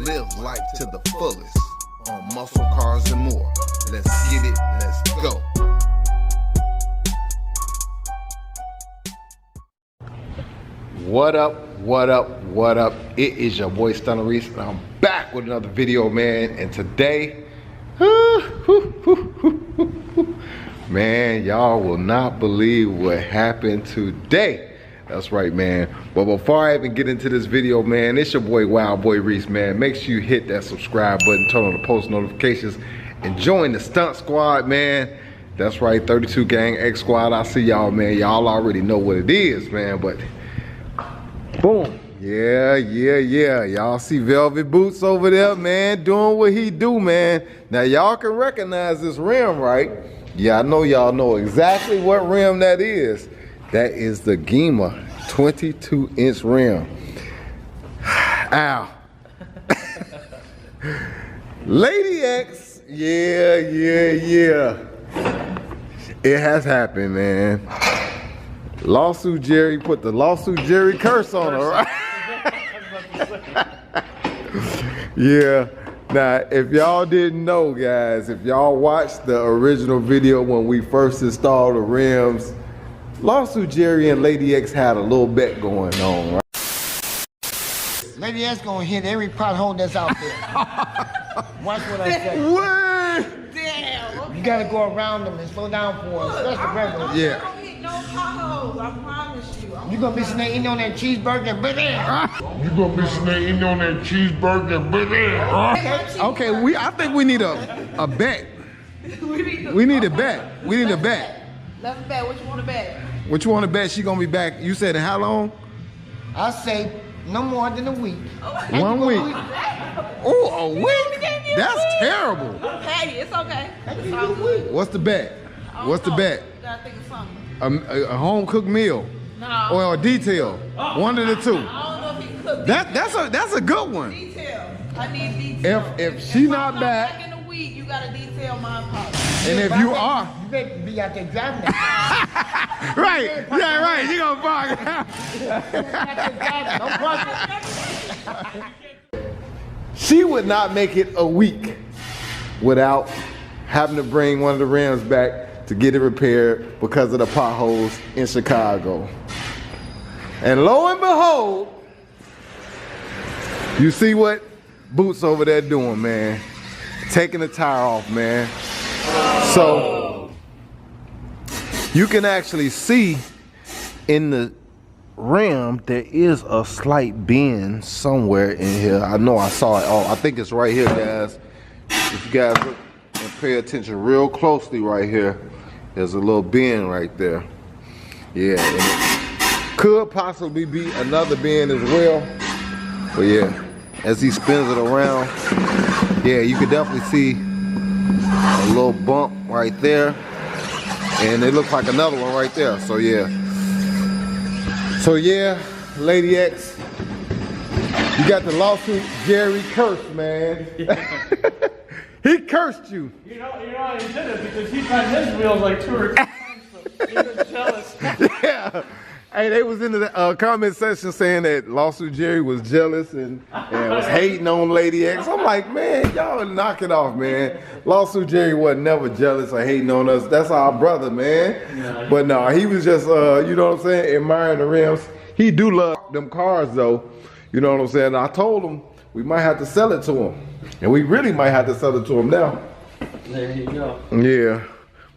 Live life to the fullest on muscle cars and more. Let's get it, let's go. What up, what up, what up? It is your boy Stunner Reese, and I'm back with another video, man. And today, man, y'all will not believe what happened today. That's right, man. But before I even get into this video, man, it's your boy Wild Boy Reese, man. Make sure you hit that subscribe button, turn on the post notifications, and join the stunt squad, man. That's right, 32 Gang X Squad. I see y'all, man. Y'all already know what it is, man. But boom. Yeah. Y'all see Velvet Boots over there, man, doing what he do, man. Now, y'all can recognize this rim, right? Yeah, I know y'all know exactly what rim that is. That is the Gema 22-inch rim. Ow. Lady X, yeah. It has happened, man. Lawsuit Jerry put the Lawsuit Jerry curse on her, right? Yeah. Now, if y'all didn't know, guys, if y'all watched the original video when we first installed the rims, Lawsuit Jerry and Lady X had a little bet going on, right? Lady X gonna hit every pothole that's out there. Watch what I say. What? Damn. Okay. You gotta go around them and slow down for us. That's the regular. Yeah. I don't hit no potholes. I promise you. You gonna be snaking on that cheeseburger, but You gonna be snaking on that cheeseburger, baby. Okay, I think we need a bet. We need a bet. Let's bet. What you want to bet? What you want to bet she gonna be back? You said in how long? I say no more than a week. 1 week. Oh, a week? That's terrible. Hey, it's okay. It's all A good. week. What's the bet? What's the bet? You gotta think of something. A home cooked meal No. or a detail? One of the two. I don't know if you cook. That's a good one. Detail. I need detail. If she not I'm back, in a week, you gotta detail my part. and if you are. You better be out there driving that. Right, yeah, right. You gonna park. Don't park it. She would not make it a week without having to bring one of the rims back to get it repaired because of the potholes in Chicago. And lo and behold, you see what Boots over there doing, man. Taking the tire off, man. So you can actually see in the rim there is a slight bend somewhere in here. I know I saw it. Oh, I think it's right here, guys. If you guys look and pay attention real closely right here, there's a little bend right there. Yeah, and it could possibly be another bend as well. But yeah, as he spins it around, yeah, you can definitely see a little bump right there. And it looks like another one right there. So yeah. Lady X, you got the Lawsuit Jerry curse, man. He cursed you. You know he did it because he got his wheels like 2 or 3 times, so he was jealous. Yeah. Hey, they was in the comment section saying that Lawsuit Jerry was jealous and was hating on Lady X. I'm like, man, y'all knock it off, man. Lawsuit Jerry wasn't never jealous or hating on us. That's our brother, man. Yeah. But no, he was just, you know what I'm saying, admiring the rims. He do love them cars, though. You know what I'm saying? I told him we might have to sell it to him. And we really might have to sell it to him now. There you go. Yeah.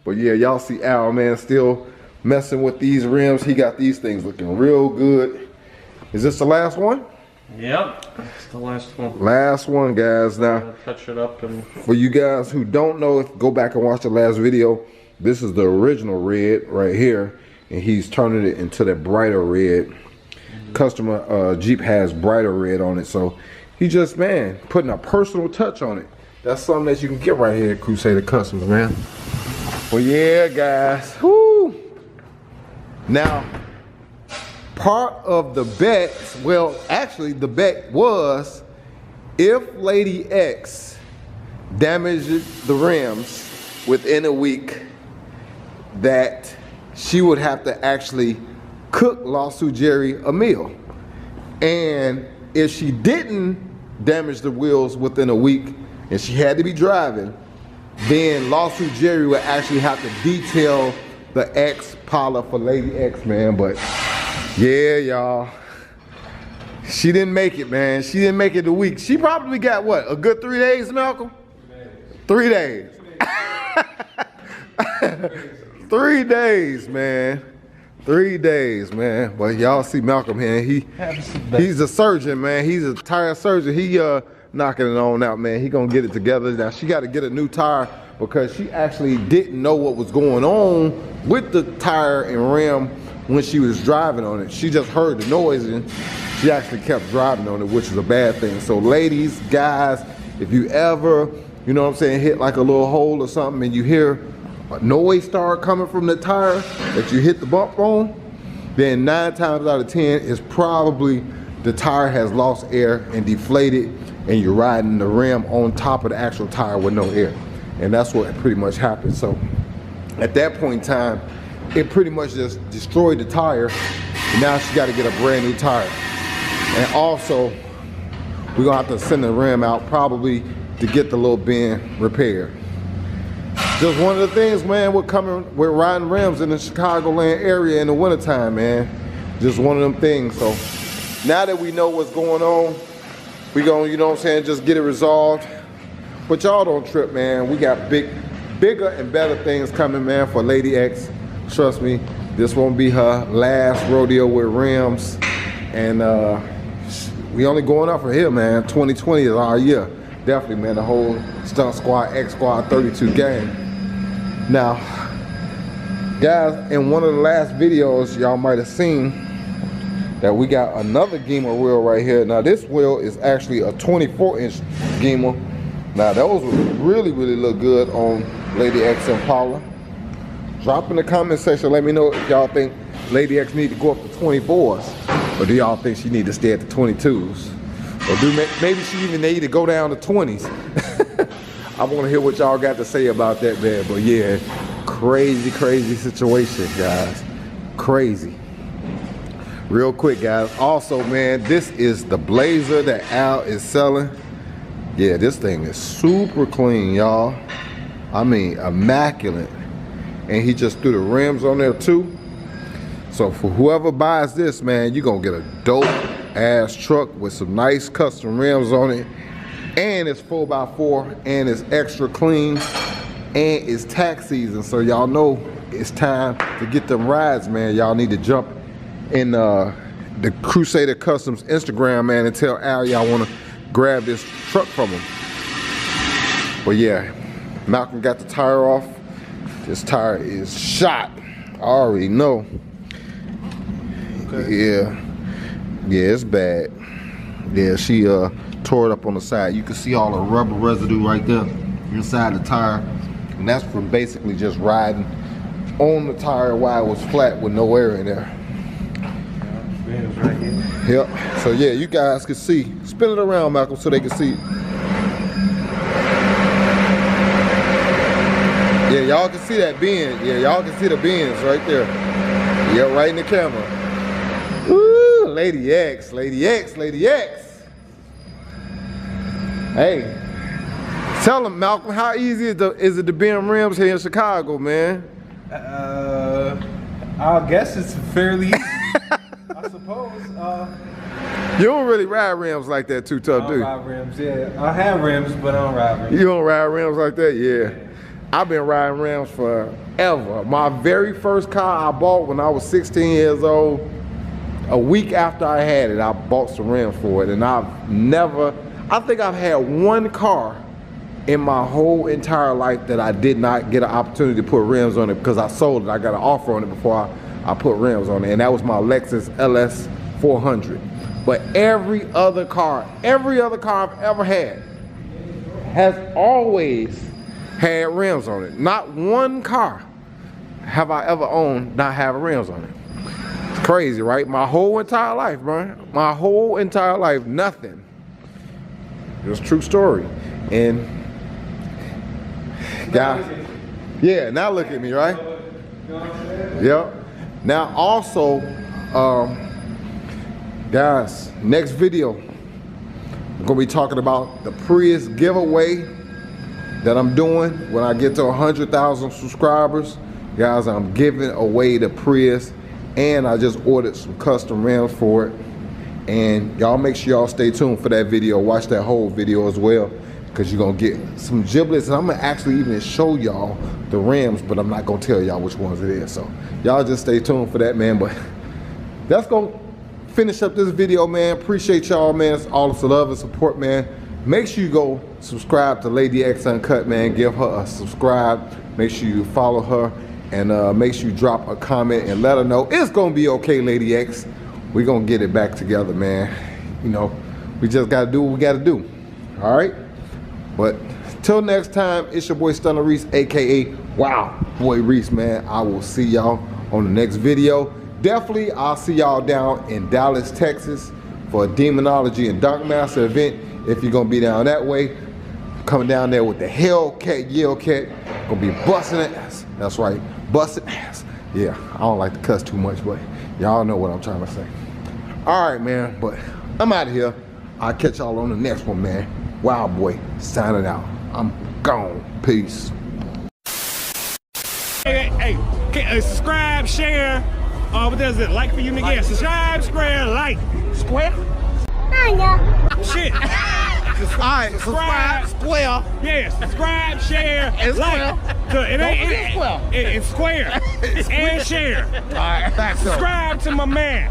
But yeah, y'all see Al, man, still messing with these rims. He got these things looking real good. Is this the last one? Yep, it's the last one. Last one, guys. Now, touch it up, and for you guys who don't know, go back and watch the last video. This is the original red right here, and he's turning it into that brighter red. Customer Jeep has brighter red on it, so he just, man, putting a personal touch on it. That's something that you can get right here at Crusader Customs, man. Well, yeah, guys. Whoo. Now, part of the bet, well, actually the bet was if Lady X damaged the rims within a week, that she would have to actually cook Lawsuit Jerry a meal. And if she didn't damaged the wheels within a week, and she had to be driving, then Lawsuit Jerry would actually have to detail the Impala for Lady X, man. But yeah, y'all, she didn't make it, man. She didn't make it the week. She probably got what, a good 3 days, Malcolm? 3 days. 3 days, man. 3 days, man. But y'all see Malcolm here. He's a surgeon, man. He's a tire surgeon. He knocking it on out, man. He gonna get it together. Now she got to get a new tire because she actually didn't know what was going on with the tire and rim when she was driving on it. She just heard the noise and she actually kept driving on it, which is a bad thing. So ladies, guys, if you ever, you know what I'm saying, hit like a little hole or something and you hear a noise start coming from the tire that you hit the bump on, then 9 times out of 10 is probably the tire has lost air and deflated and you're riding the rim on top of the actual tire with no air. And that's what pretty much happened. So at that point in time, it pretty much just destroyed the tire. And now she got to get a brand new tire. And also, we're gonna have to send the rim out probably to get the little bend repaired. Just one of the things, man, we're riding rims in the Chicagoland area in the wintertime, man. Just one of them things. So now that we know what's going on, we gonna, you know what I'm saying, just get it resolved. But y'all don't trip, man. We got bigger and better things coming, man, for Lady X. Trust me, this won't be her last rodeo with rims. And we only going up from here, man. 2020 is our year. Definitely, man, the whole Stunt Squad, X Squad 32 gang. Now, guys, in one of the last videos, y'all might have seen that we got another Gima wheel right here. Now, this wheel is actually a 24-inch Gima. Now, those would really, really look good on Lady X Impala. Drop in the comment section, let me know if y'all think Lady X need to go up to 24s, or do y'all think she need to stay at the 22s? Or maybe she even need to go down to 20s. I want to hear what y'all got to say about that, man. But yeah, crazy, crazy situation, guys. Crazy. Real quick, guys. Also, man, this is the Blazer that Al is selling. Yeah, this thing is super clean, y'all. I mean, immaculate. And he just threw the rims on there too. So for whoever buys this, man, you're gonna get a dope ass truck with some nice custom rims on it. And it's 4x4 and it's extra clean. And it's tax season, so y'all know it's time to get them rides, man. Y'all need to jump in the Crusader Customs Instagram, man, and tell Al y'all wanna grab this truck from him. But yeah, Malcolm got the tire off. This tire is shot. I already know. Okay. Yeah, it's bad. Yeah, she tore it up on the side. You can see all the rubber residue right there inside the tire. And that's from basically just riding on the tire while it was flat with no air in there. Right here. Yep. So yeah, you guys can see. Spin it around, Malcolm, so they can see. Yeah, y'all can see that bend. Yeah, y'all can see the bends right there. Yeah, right in the camera. Woo, Lady X, Lady X, Lady X. Hey, tell them, Malcolm, how easy is it to bend rims here in Chicago, man? I guess it's fairly easy. I suppose. You don't really ride rims like that too tough, do you? I don't ride rims, yeah. I have rims, but I don't ride rims. You don't ride rims like that? Yeah. I've been riding rims forever. My very first car I bought when I was 16 years old, a week after I had it, I bought some rims for it. And I think I've had one car in my whole entire life that I did not get an opportunity to put rims on it because I sold it. I got an offer on it before I put rims on it. And that was my Lexus LS 400. But every other car I've ever had has always had rims on it. Not one car have I ever owned not have rims on it. It's crazy, right? My whole entire life, man. My whole entire life, nothing. It was a true story. And guys, yeah, now look at me, right? Yep. Now also, guys, next video, I'm gonna be talking about the Prius giveaway that I'm doing when I get to 100,000 subscribers. Guys, I'm giving away the Prius, and I just ordered some custom rims for it. And y'all make sure y'all stay tuned for that video. Watch that whole video as well, because you're gonna get some giblets, and I'm gonna actually even show y'all the rims, but I'm not gonna tell y'all which ones it is. So y'all just stay tuned for that, man. But that's gonna finish up this video, man. Appreciate y'all, man. It's all the love and support, man. Make sure you go subscribe to Lady X Uncut, man. Give her a subscribe. Make sure you follow her, and make sure you drop a comment and let her know it's gonna be okay, Lady X. We're gonna get it back together, man. You know, we just gotta do what we gotta do. All right? But till next time, it's your boy Stunner Reese, aka Wow Boy Reese, man. I will see y'all on the next video. Definitely, I'll see y'all down in Dallas, Texas for a Demonology and Dark Master event. If you're gonna be down that way, coming down there with the Hellcat, Yellcat, gonna be busting ass. That's right, busting ass. Yeah, I don't like to cuss too much, but y'all know what I'm trying to say. All right, man, but I'm out of here. I'll catch y'all on the next one, man. Wild Boy, signing out. I'm gone. Peace. Hey, subscribe, share. What does it? Like for you, nigga? Yeah, subscribe, square, like. Square? Shit. Alright, subscribe, square. Yeah, subscribe, share, And like. square. It's square. And share. Alright, thanks. Subscribe to my man.